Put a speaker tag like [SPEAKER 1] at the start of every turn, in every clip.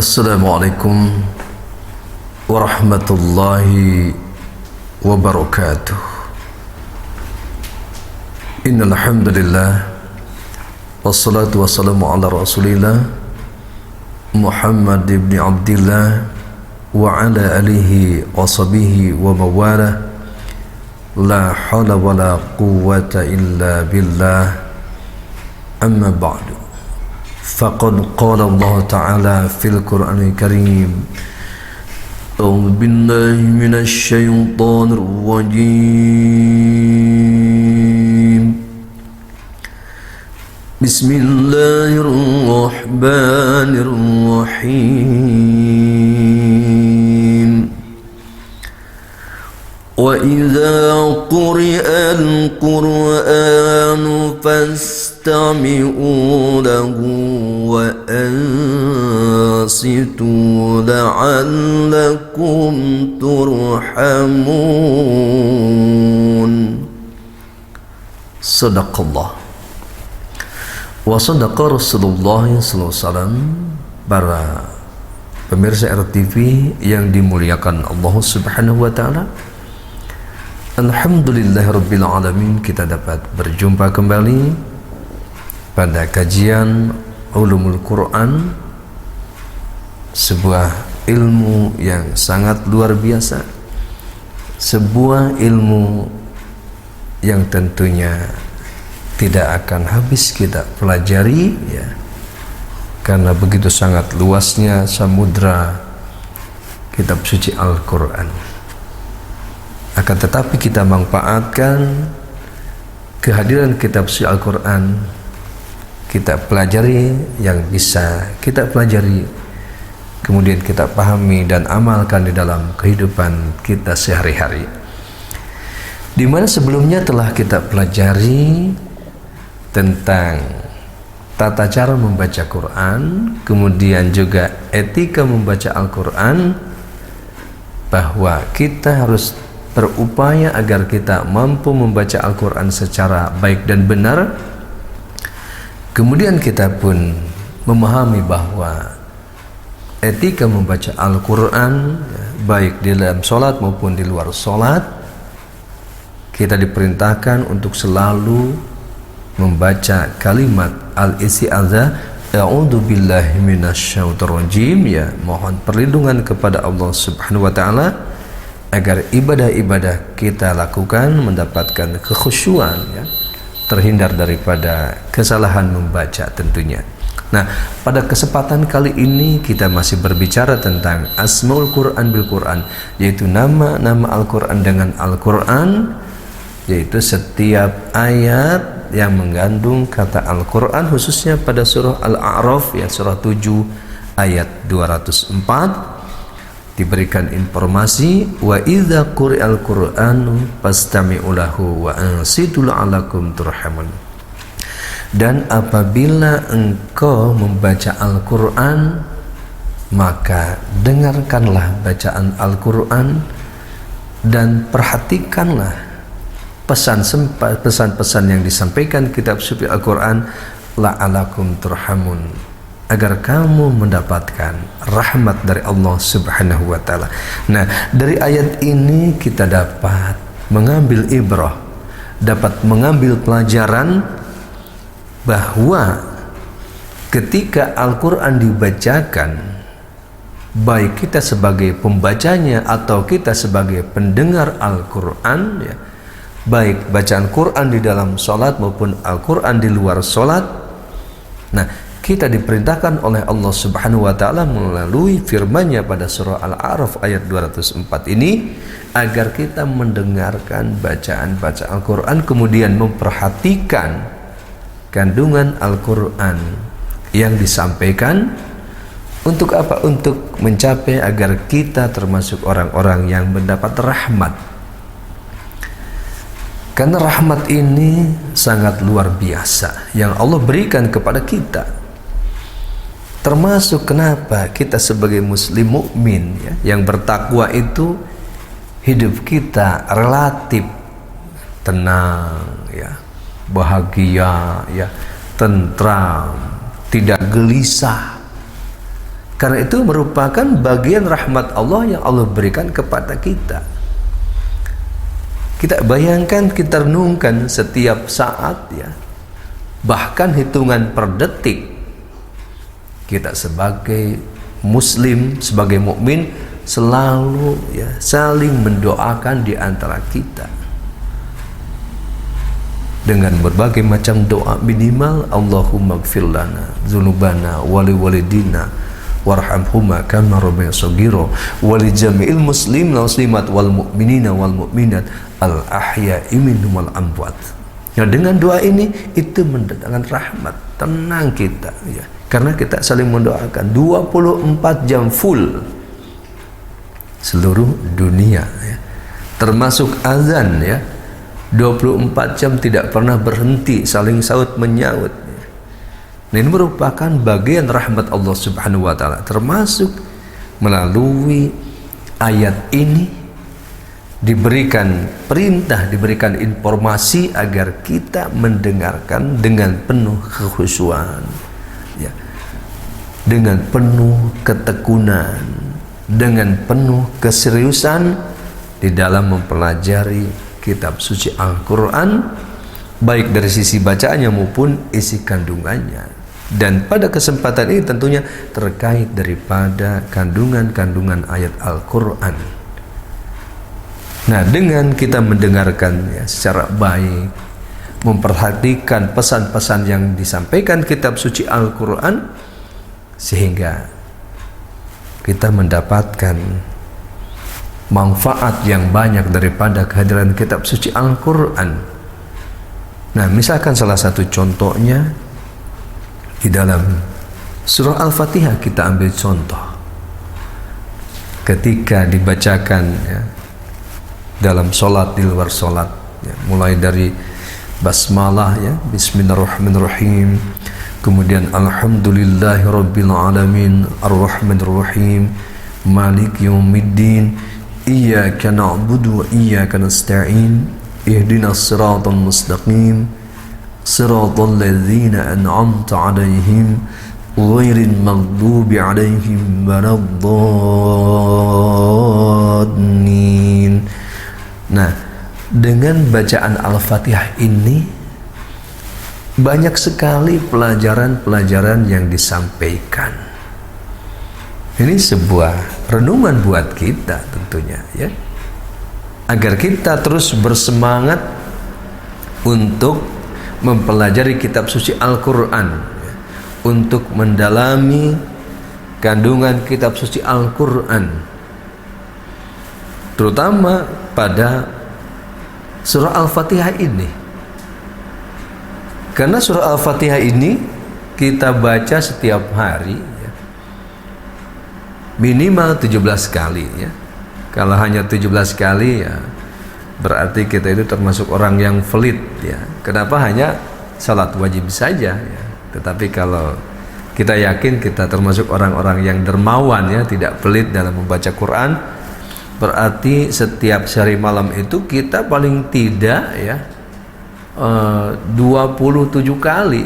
[SPEAKER 1] Assalamualaikum warahmatullahi wabarakatuh. Innal hamdalillah wassalatu wassalamu ala Rasulillah Muhammad ibn Abdillah wa ala alihi wa sahbihi wa mawalah. La hawla wa la quwwata illa billah. Amma ba'du. Faqad qala Allah Ta'ala fil Qur'anil Karim. A'udzu billahi minasy syaithanir rajim. Bismillahirrahmanirrahim. Wa idza quri'al Qur'anu fastami'u lahu wa ansitu la'allakum turhamun. Sadaqallah wa sadaqa Rasulullah sallallahu alaihi wasallam. Para pemirsa RTV yang dimuliakan Allah Subhanahu wa taala, alhamdulillahirabbil alamin, kita dapat berjumpa kembali pada kajian Ulumul Quran, sebuah ilmu yang sangat luar biasa, sebuah ilmu yang tentunya tidak akan habis kita pelajari, ya, karena begitu sangat luasnya samudra kitab suci Al-Quran. Akan tetapi kita manfaatkan kehadiran kitab suci Al-Quran, kita pelajari yang bisa kita pelajari, kemudian kita pahami dan amalkan di dalam kehidupan kita sehari-hari. Di mana sebelumnya telah kita pelajari tentang tata cara membaca Quran, kemudian juga etika membaca Al-Quran, bahwa kita harus berupaya agar kita mampu membaca Al-Quran secara baik dan benar. Kemudian kita pun memahami bahwa etika membaca Al-Quran, baik di dalam sholat maupun di luar sholat, kita diperintahkan untuk selalu membaca kalimat al-isti'adzah, a'udzu billahi minasyaitonir rajim, ya, mohon perlindungan kepada Allah Subhanahu wa taala agar ibadah-ibadah kita lakukan mendapatkan kekhusyuan, ya, terhindar daripada kesalahan membaca tentunya. Nah, pada kesempatan kali ini kita masih berbicara tentang Asmaul Quran bil Quran, yaitu nama-nama Al-Quran dengan Al-Quran, yaitu setiap ayat yang mengandung kata Al-Quran, khususnya pada surah Al-A'raf, ya, surah 7 ayat 204 diberikan informasi, wa idza quri'al Qur'anu fastami'u lahu wa ansitu la'allakum turhamun. Dan apabila engkau membaca Al-Quran, maka dengarkanlah bacaan Al-Quran dan perhatikanlah pesan-pesan yang disampaikan kitab suci Al-Quran, la'alakum turhamun, agar kamu mendapatkan rahmat dari Allah Subhanahu wa taala. Nah, dari ayat ini kita dapat mengambil ibrah, dapat mengambil pelajaran bahwa ketika Al-Quran dibacakan, baik kita sebagai pembacanya atau kita sebagai pendengar Al-Quran, ya, baik bacaan Quran di dalam sholat maupun Al-Quran di luar sholat, nah, kita diperintahkan oleh Allah Subhanahu wa taala melalui firman-Nya pada surah Al-A'raf ayat 204 ini, agar kita mendengarkan bacaan-bacaan Al-Quran, kemudian memperhatikan kandungan Al-Quran yang disampaikan. Untuk apa? Untuk mencapai agar kita termasuk orang-orang yang mendapat rahmat. Karena rahmat ini sangat luar biasa yang Allah berikan kepada kita. Termasuk kenapa kita sebagai muslim mukmin, ya, yang bertakwa itu hidup kita relatif tenang, ya, bahagia, ya, tentram, tidak gelisah. Karena itu merupakan bagian rahmat Allah yang Allah berikan kepada kita. Kita bayangkan, kita renungkan setiap saat ya, bahkan hitungan per detik, kita sebagai muslim, sebagai mukmin selalu ya saling mendoakan di antara kita dengan berbagai macam doa. Minimal Allahumma gfir lana dzunubana wali walidina warhamhuma kama rabbayana shaghira wali jami'il muslimin wal muslimat wal mu'minina wal mu'minat al ahya'i minhum wal amwat. Ya, dengan doa ini itu mendatangkan rahmat, tenang kita ya, karena kita saling mendoakan 24 jam full seluruh dunia ya. Termasuk azan ya, 24 jam tidak pernah berhenti, saling saut menyaut ya. Nah, ini merupakan bagian rahmat Allah Subhanahu wa taala, termasuk melalui ayat ini diberikan perintah, diberikan informasi agar kita mendengarkan dengan penuh kekhusyuan ya, dengan penuh ketekunan, dengan penuh keseriusan di dalam mempelajari kitab suci Al-Quran, baik dari sisi bacaannya maupun isi kandungannya. Dan pada kesempatan ini tentunya terkait daripada kandungan-kandungan ayat Al-Quran. Nah, dengan kita mendengarkan ya, secara baik, memperhatikan pesan-pesan yang disampaikan kitab suci Al-Quran, sehingga kita mendapatkan manfaat yang banyak daripada kehadiran kitab suci Al-Quran. Nah, misalkan salah satu contohnya di dalam surah Al-Fatihah, kita ambil contoh ketika dibacakan ya, dalam solat, di luar solat ya, mulai dari basmalah ya, bismillahirrahmanirrahim, kemudian alhamdulillahirabbil alamin arrahmanirrahim malik yaumiddin iyyaka na'budu wa iyyaka nasta'in ihdinas siratal mustaqim siratal ladzina an'amta 'alaihim ghairil maghdubi 'alaihim waladdallin. Nah, dengan bacaan Al-Fatihah ini banyak sekali pelajaran-pelajaran yang disampaikan. Ini sebuah renungan buat kita tentunya ya, agar kita terus bersemangat untuk mempelajari kitab suci Al-Quran ya, untuk mendalami kandungan kitab suci Al-Quran, terutama pada surah Al-Fatihah ini. Karena surah Al-Fatihah ini kita baca setiap hari ya, minimal 17 kali ya. Kalau hanya 17 kali ya berarti kita itu termasuk orang yang pelit ya. Kenapa hanya salat wajib saja ya. Tetapi kalau kita yakin kita termasuk orang-orang yang dermawan ya, tidak pelit dalam membaca Quran, berarti setiap sehari malam itu kita paling tidak ya 27 kali,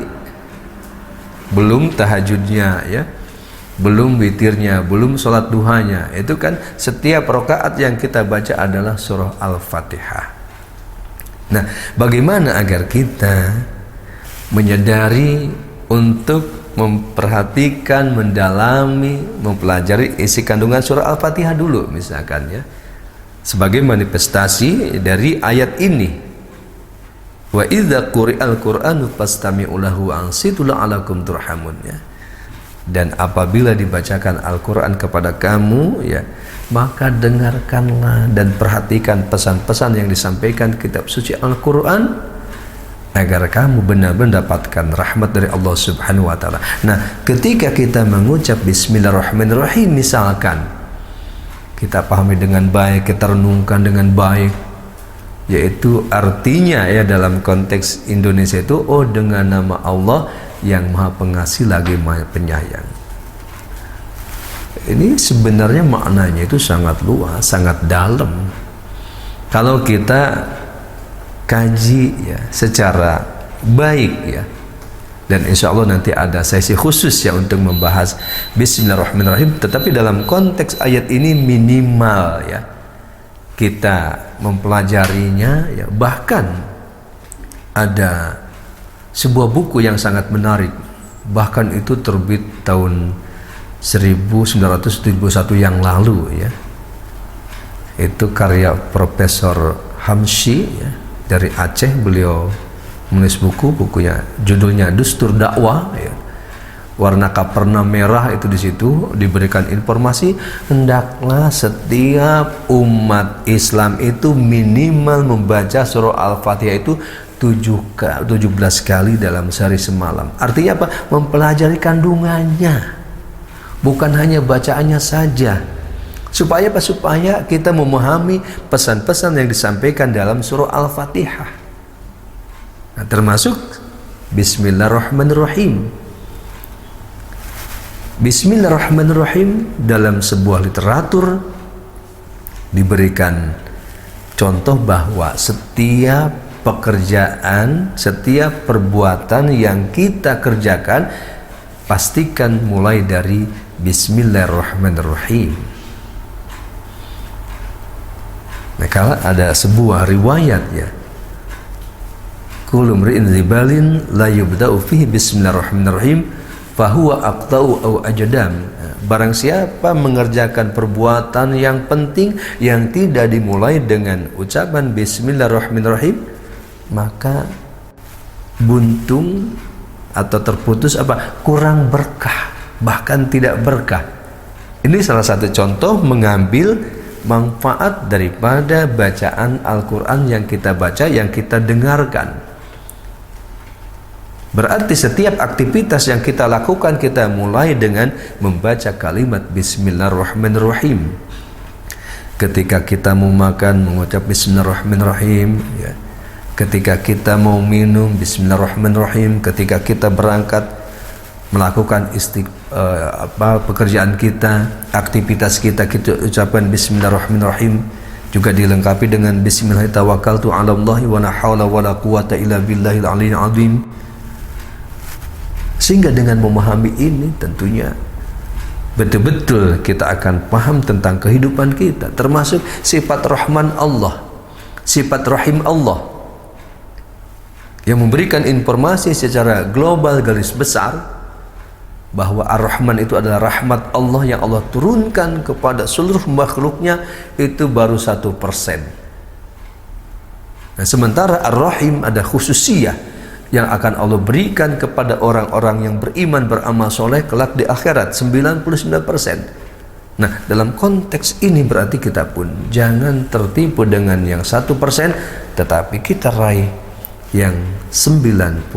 [SPEAKER 1] belum tahajudnya ya, belum witirnya, belum sholat duhanya. Itu kan setiap rakaat yang kita baca adalah surah Al-Fatihah. Nah, bagaimana agar kita menyadari untuk memperhatikan, mendalami, mempelajari isi kandungan surah Al-Fatihah dulu misalkan ya, sebagai manifestasi dari ayat ini. Wa idza quri'al Qur'anu fastami'u lahu wa ansitu la'alakum turhamun ya. Dan apabila dibacakan Al-Quran kepada kamu ya, maka dengarkanlah dan perhatikan pesan-pesan yang disampaikan kitab suci Al-Quran, agar kamu benar-benar mendapatkan rahmat dari Allah Subhanahu wa taala. Nah, ketika kita mengucap bismillahirrahmanirrahim misalkan, kita pahami dengan baik, kita renungkan dengan baik, yaitu artinya ya dalam konteks Indonesia itu, oh dengan nama Allah yang Maha Pengasih lagi Maha Penyayang. Ini sebenarnya maknanya itu sangat luas, sangat dalam. Kalau kita kaji ya secara baik ya, Dan insya Allah nanti ada sesi khusus ya untuk membahas Bismillahirrahmanirrahim. Tetapi dalam konteks ayat ini minimal ya kita mempelajarinya ya. Bahkan ada sebuah buku yang sangat menarik, bahkan itu terbit tahun 1971 yang lalu ya. Itu karya Profesor Hamshi ya, dari Aceh. Beliau menulis bukunya judulnya Dustur Dakwah ya. Warna kaperna merah itu di situ diberikan informasi hendaklah setiap umat Islam itu minimal membaca surah Al-Fatihah itu 17 kali dalam sehari semalam. Artinya apa? Mempelajari kandungannya, bukan hanya bacaannya saja. Supaya apa? Supaya kita memahami pesan-pesan yang disampaikan dalam surah Al-Fatihah. Nah, termasuk Bismillahirrahmanirrahim. Bismillahirrahmanirrahim dalam sebuah literatur diberikan contoh bahwa setiap pekerjaan, setiap perbuatan yang kita kerjakan pastikan mulai dari Bismillahirrahmanirrahim. Nah, kalau ada sebuah riwayat ya, kullu mri'in dzibalin la yubda'u fihi bismillahirrahmanirrahim fahuwa aqta'u aw ajdam. Barang siapa mengerjakan perbuatan yang penting yang tidak dimulai dengan ucapan bismillahirrahmanirrahim, maka buntung atau terputus apa? Kurang berkah, bahkan tidak berkah. Ini salah satu contoh mengambil manfaat daripada bacaan Al-Quran yang kita baca, yang kita dengarkan. Berarti setiap aktivitas yang kita lakukan kita mulai dengan membaca kalimat Bismillahirrahmanirrahim. Ketika kita mau makan mengucap Bismillahirrahmanirrahim ya. Ketika kita mau minum Bismillahirrahmanirrahim. Ketika kita berangkat melakukan pekerjaan kita, aktivitas kita ucapan Bismillahirrahmanirrahim. Juga dilengkapi dengan Bismillahirrahmanirrahim wa 'alallahi wa la haula wa la quwwata illa billahil aliyyil azim. Sehingga dengan memahami ini tentunya betul-betul kita akan paham tentang kehidupan kita, termasuk sifat Rahman Allah, sifat Rahim Allah yang memberikan informasi secara global garis besar bahwa Ar-Rahman itu adalah rahmat Allah yang Allah turunkan kepada seluruh makhluknya, itu baru 1%. Nah, sementara Ar-Rahim ada khususiyah yang akan Allah berikan kepada orang-orang yang beriman, beramal soleh kelak di akhirat, 99%. Nah, dalam konteks ini berarti kita pun jangan tertipu dengan yang 1%, tetapi kita raih yang 99%.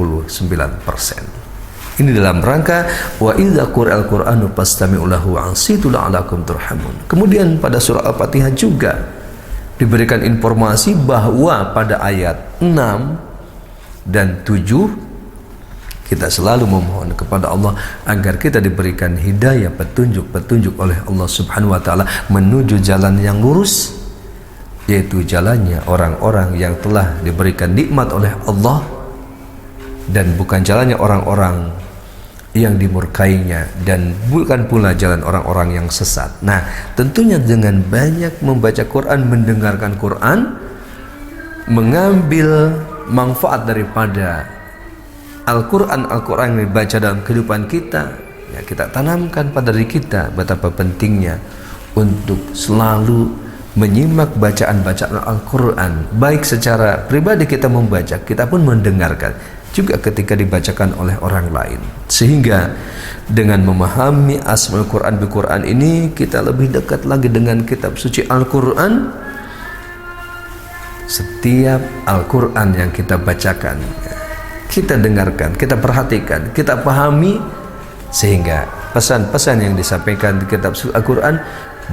[SPEAKER 1] Ini dalam rangka wa idza qura'al qur'anu fastami'u lahu wa ansitu la'allakum turhamun. Kemudian pada surah Al-Fatihah juga diberikan informasi bahwa pada ayat 6 dan 7 kita selalu memohon kepada Allah agar kita diberikan hidayah, petunjuk oleh Allah Subhanahu wa taala menuju jalan yang lurus, yaitu jalannya orang-orang yang telah diberikan nikmat oleh Allah, dan bukan jalannya orang-orang yang dimurkainya, dan bukan pula jalan orang-orang yang sesat. Nah, tentunya dengan banyak membaca Quran, mendengarkan Quran, mengambil manfaat daripada Al-Quran yang dibaca dalam kehidupan kita, ya, kita tanamkan pada diri kita betapa pentingnya untuk selalu menyimak bacaan-bacaan Al-Quran, baik secara pribadi kita membaca, kita pun mendengarkan, juga ketika dibacakan oleh orang lain. Sehingga dengan memahami Asmaul Quran bil Quran ini, kita lebih dekat lagi dengan kitab suci Al-Quran. Setiap Al-Quran yang kita bacakan, kita dengarkan, kita perhatikan, kita pahami, sehingga pesan-pesan yang disampaikan di kitab suci Al-Quran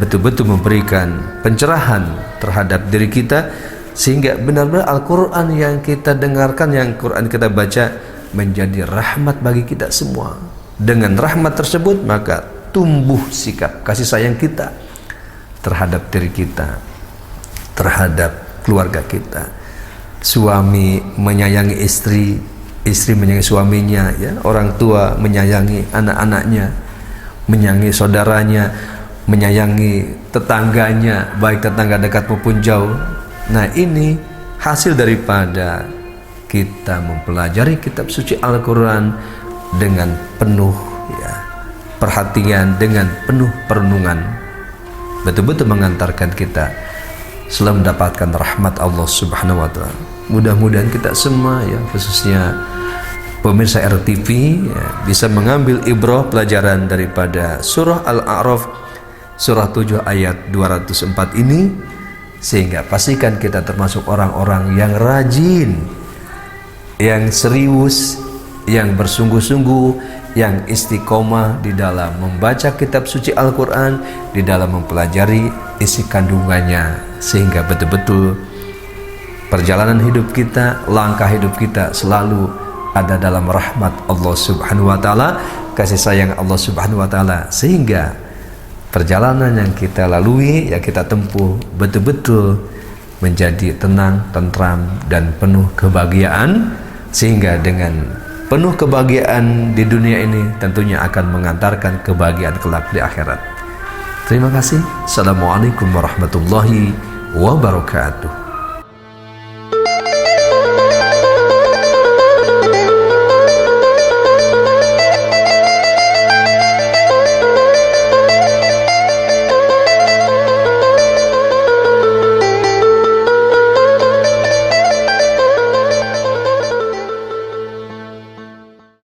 [SPEAKER 1] betul-betul memberikan pencerahan terhadap diri kita, sehingga benar-benar Al-Quran yang kita dengarkan, yang Quran kita baca menjadi rahmat bagi kita semua. Dengan rahmat tersebut maka tumbuh sikap kasih sayang kita terhadap diri kita, terhadap keluarga kita. Suami menyayangi istri, istri menyayangi suaminya, ya, orang tua menyayangi anak-anaknya, menyayangi saudaranya, menyayangi tetangganya, baik tetangga dekat maupun jauh. Nah, ini hasil daripada kita mempelajari kitab suci Al-Quran dengan penuh, ya, perhatian, dengan penuh perenungan, betul-betul mengantarkan kita selalu mendapatkan rahmat Allah Subhanahu wa Ta'ala. Mudah-mudahan kita semua, ya, khususnya pemirsa RTV, ya, bisa mengambil ibrah pelajaran daripada surah Al-A'raf surah 7 ayat 204 ini, sehingga pastikan kita termasuk orang-orang yang rajin, yang serius, yang bersungguh-sungguh, yang istiqomah di dalam membaca kitab suci Al-Quran, di dalam mempelajari isi kandungannya, sehingga betul-betul perjalanan hidup kita, langkah hidup kita selalu ada dalam rahmat Allah Subhanahu wa Ta'ala, kasih sayang Allah Subhanahu wa Ta'ala, sehingga perjalanan yang kita lalui, yang kita tempuh, betul-betul menjadi tenang, tentram, dan penuh kebahagiaan, sehingga dengan penuh kebahagiaan di dunia ini tentunya akan mengantarkan kebahagiaan kelak di akhirat. Terima kasih. Assalamualaikum warahmatullahi wabarakatuh.